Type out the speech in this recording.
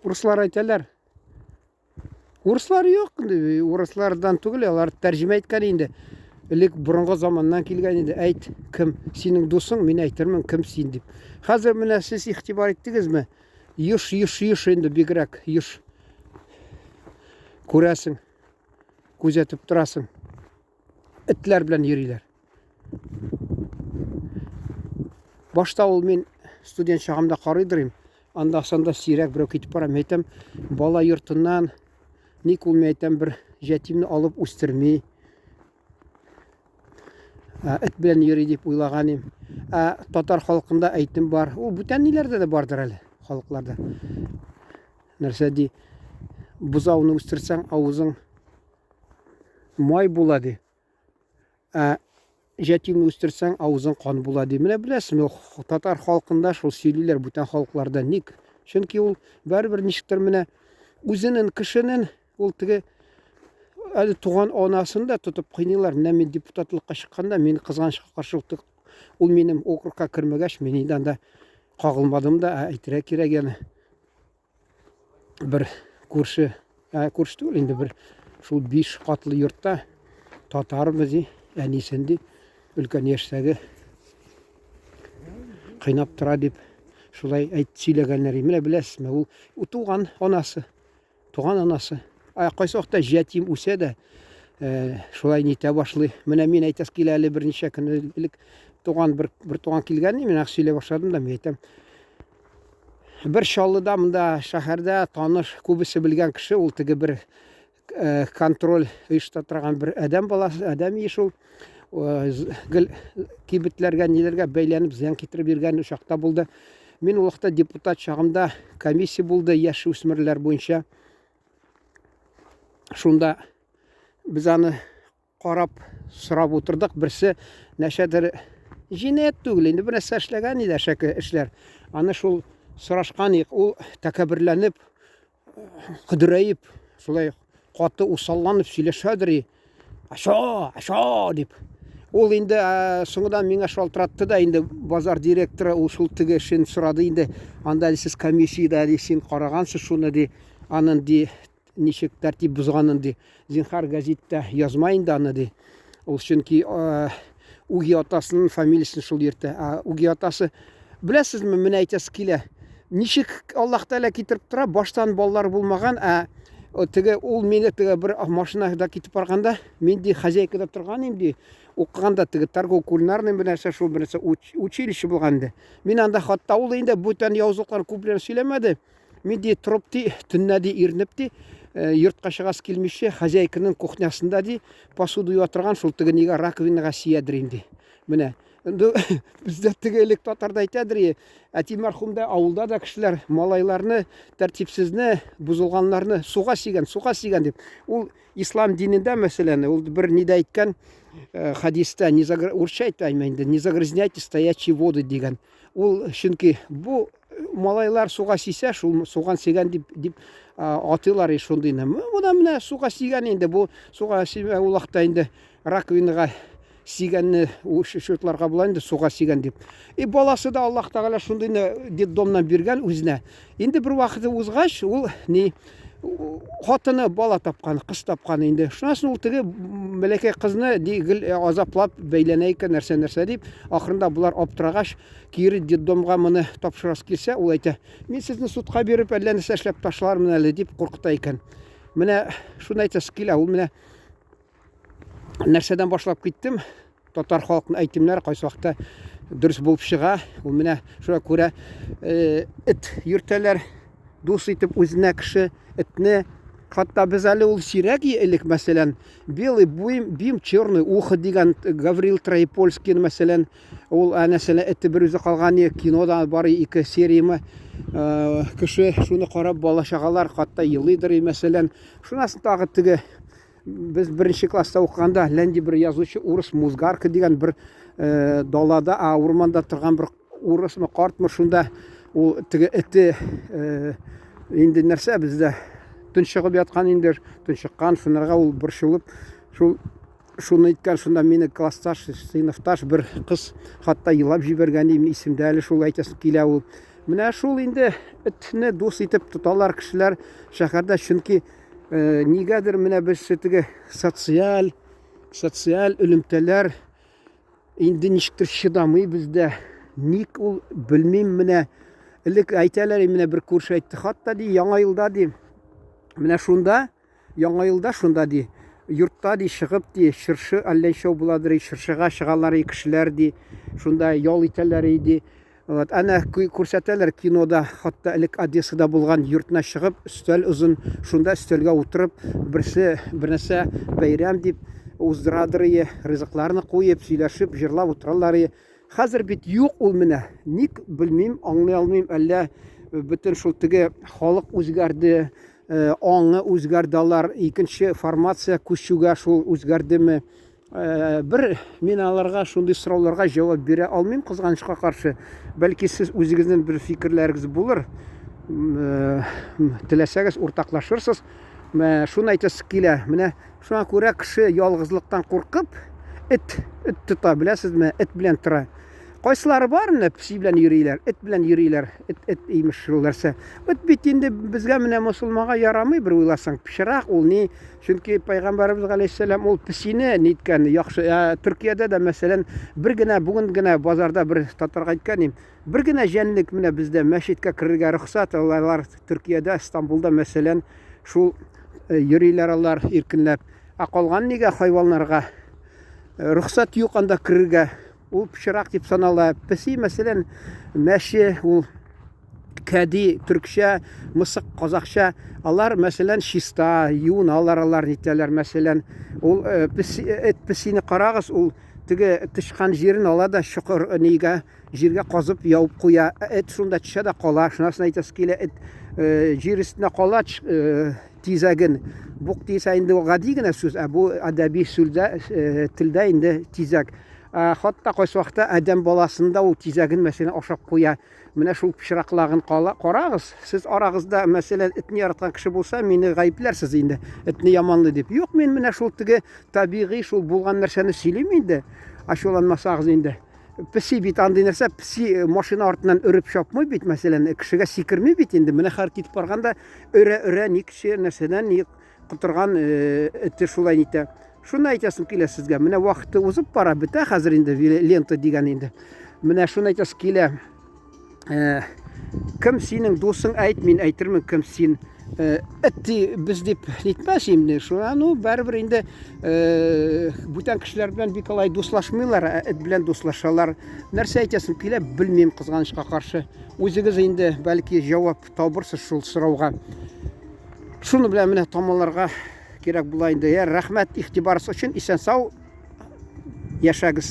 Урыслар әйтәләр. Урыслар юк, урыслардан түгел, алар тәрҗемә әйткән инде. Элек борынгы заманнан килгән инде. Әйт, кем синең дусың, мин әйтермен, кем син дип. Хәзер менә сез игътибар иттегезме? Еш инде бигрәк, еш. Күрәсең, күзәтеп торасың. Этләр белән йөриләр. Башта ул мин студент чагымда карыйдыр. Анда-санда сирәк берәү китеп барам, әйтәм, бала йортыннан ник ул әйтәм бер җәтимне алып үстерми. Эт белән йөри дип уйлаган идем. Татар халкында әйтем бар. Ул бүтән ниләрдә дә бардыр әле халыкларда. Нәрсә ди? Бузауны үстерсәң, авызың май була ди. Җәтимне үстерсәң, авызың кан була ди. Менә беләсезме, татар халкында шул сөйлиләр, бүтән халыкларда ник? Чөнки ул барыбер ничектер менә үзенең кешенең ул теге әле туган анасын да тотып кыйныйлар. Менә мин депутатлыкка чыкканда, мин кызганычка каршы ул минем округка кермәгәч, мин инде анда кагылмадым да, әйтергә кирәк яны. Бер күрше түгел инде, бер шул 5 катлы йортта татарбыз ди, әнисен ди, өлкән яшьтәге кыйнап тора дип шулай сөйләгәннәр. Менә беләсезме, ул туган анасы. Кайсы вакытта җәтим үсә дә шулай нитә башлый. Менә мин әйтәс килә әле берничә көн элек бер туган килгән, мин сөйләп башладым да, мен әйтәм. Бер Чаллыда монда шәһәрдә таныш, күбесе белгән кеше, ул теге бер контроль оешта торган бер адәм баласы, адәм иш ул. Кибетләргә, ниләргә бәйләнеп зыян китереп йөргән учакта булды. Мин ул вакытта депутат чагымда комиссия булды яшь үсмерләр буенча. Шунда без аны карап, сорап утырдык. Берсе нәрсәдер җинаять түгел, инде бер нәрсә эшләгән иде, шәке эшләр. Аны шул сорашкан, ул тәкәбберләнеп, кыдырайып, шулай каты усалланып сөйләшәдер. Аша дип. Ул инде соңыдан миңа шалтыратты да, инде базар директоры ул шул теге эшен сорады инде. Анда сез комиссияда син карагансыз шуны ди, аның ди ничек тәртип бузганын ди. Зинһар газетта язма инде аны ди. Ул чөнки уги атасының фамилиясын шул йөртә. Уги атасы беләсезме, менә әйтәс килә. Ничек Аллаһ Тәала китереп тора, баштан балалар булмаган, теге ул мине теге бер машинада китеп барганда, мин ди хозяйкада торган идем ди. Укыганда теге торгово-кулинарный бер нәрсә, шул бер нәрсә училище булган ди. Мин анда хатта ул инде бүтән языклар күпләр сөйләмәде. Мин ди троп ди, төннә ди ирнеп ди, йортка чыгас килмичә, хозяйканың кухнясында ди, посуда юа торган, шул теге нигә раковинага сиядер инде. Менә бездә теге элек татарда әйтәдер, әти мәрхүмдә авылда да кешеләр малайларны, тәртипсезне, бузылганнарны суга сигән дип. Ул ислам динендә мәсәлән, ул бер нидә әйткән хадистә, урысча әйтәм инде, не загрязняйте стоячие воды дигән. Ул чөнки бу малайлар суга сисә, шул суган сигән дип атылар шундый. Менә суга сигән инде, бу суга сигән ул вакытта инде раковинага сигәнне шутларга була инде, суга сигән дип. Баласы да Аллаһ Тәгалә шундый детдомнан биргән үзенә. Инде бер вакыты узгач, ул хатыны бала тапкан, кыз тапкан инде. Шунасын ул теге бәләкәй кызны азаплап бәйләнә икән, нәрсә дип. Ахырында булар аптырагач, кире детдомга моны тапшырас килсә, ул әйтә: "Мин сезне судка биреп, әллә нәрсә эшләп ташлармын әле" дип куркыта икән. Менә шуны әйтәс килә, ул менә нәрсәдән башлап киттем. Татар халкының әйтемнәре кайсы вакытта дөрес булып чыга. Ул менә шуңа күрә эт йөртәләр, дус итеп үзенә кеше этне. Хатта без әле ул сирәк элек, мәсәлән, белый бим черный ухо дигән Гаврил Троепольский, мәсәлән, ул нәрсәле эте бер үзе калган, кинода бары 2 серияме, кеше шуны карап бала чагалар хатта елыйдыр, мәсәлән. Шунасын тагы теге без беренче класста укыганда Ләнди бер язучы урыс Музгарка дигән бер далада, урманда торган бер урысмы, картмы, шунда ул теге эте инде нәрсә бездә төнчыгып яткан инде, төнчыккан, шунарга ул борчылып, шуны әйткән, шунда мине классташ, сыйныфташ бер кыз хатта елап җибәргән, исемдә әле шул әйтәсе килә ул. Менә шул инде этне дус итеп тоталар кешеләр шәһәрдә, чөнки нигәдер менә без теге социаль элемтәләр инде ничектер чыдамый бездә. Ник ул белмим, менә элек әйтәләр, менә бер күрше әйтте, хатта ди яңа елда ди, менә шунда яңа елда шунда ди йортта ди чыгып ди чыршы әлләнчәү буладыр, чыршыга чыгалар кешеләр ди, шунда ял итәләр иде. Вот, әнә күрсәтәләр кинода, хатта элек Одессада булган йортына чыгып, өстәл узын, шунда өстәлгә утырып, бернәрсә бәйрәм дип уздырадыр, ризыкларны куеп, сөйләшеп, җырлап утыралар. Хәзер бит юк ул менә. Ник белмим, аңлый алмыйм, әллә бөтен шул теге халык үзгәрде, аңы үзгәрдалар, икенче формация күчүгә шул үзгәрдеме? Бер мин аларга шундый сорауларга җавап бирә алмыйм, кызганычка каршы. Бәлки сез үзегезнең бер фикерләрегез булыр, теләсәгез уртаклашырсыз. Шуны әйтәсе килә. Менә шуңа күрә кеше ялгызлыктан куркып эт тота, беләсезме? Эт белән тора. Кайсылары бар менә песи белән йөриләр, эт белән йөриләр, эт имеш шуларса. Эт бит инде безгә менә мусулманга ярамый, бер уйласаң, пычрак ул ни? Чөнки Пайгамбарыбыз галәйһиссәлам ул песине ниткән, яхшы. Төркиядә дә мәсәлән, бүген генә базарда бер татарга әйткән, бер генә җәнлек менә бездә мәчеткә керергә рөхсәт алалар. Төркиядә, Истанбулда мәсәлән, шул йөриләр алар иркенләп. Калган нигә хайваннарга рөхсәт юк анда керергә? Ул пычрак дип санала. Песи мәсәлән, мәче ул кәди төркчә, мысык казакча, алар мәсәлән чиста, юналар нитәләр мәсәлән. Ул песине карагыз, ул теге тышкан җирен ала да чокыр нигә җиргә казып яуып куя. Эт шунда төшә дә кала. Шунасын әйтәсе килә, эт җир өстенә кала тизәген. Бук тизә инде гади генә сүз, бу әдәби телдә инде тизәк. Хатта кайсы вакытта адәм баласында ул тизәген мәсәлән ашап куя. Менә шул пычраклагын карагыз. Сез арагызда мәсәлән этне яраткан кеше булса, мине гаепләрсез инде. Этне яманлы дип. Юк, мин менә шул теге табигый шул булган нәрсәне сөйлим инде. Ачуланмасагыз инде. Песи бит андый нәрсә, песи машина артыннан өреп чапмый бит, мәсәлән, кешегә сикерми бит инде. Менә һәр китеп барганда өрә ник нәрсәдән ник кутырган эте шулай итә. Шуны әйтәсем килә сезгә. Менә вакыты узып бара, бетә хәзер инде лента дигән инде. Менә шуны әйтәсем килә. Кем синең дусың, әйт, мин әйтермен кем син. Эт без дип нитмәс инде. Шуңа барыбер инде бүтән кешеләр белән бик алай дуслашмыйлар, эт белән дуслашалар. Нәрсә әйтәсем килә, белмим, кызганычка каршы. Үзегез инде бәлки җавап табырсыз шул сорауга. Шуны белән менә тамаларга кирәк була инде. Рәхмәт игътибарыгыз өчен. Исән-сау яшәгез.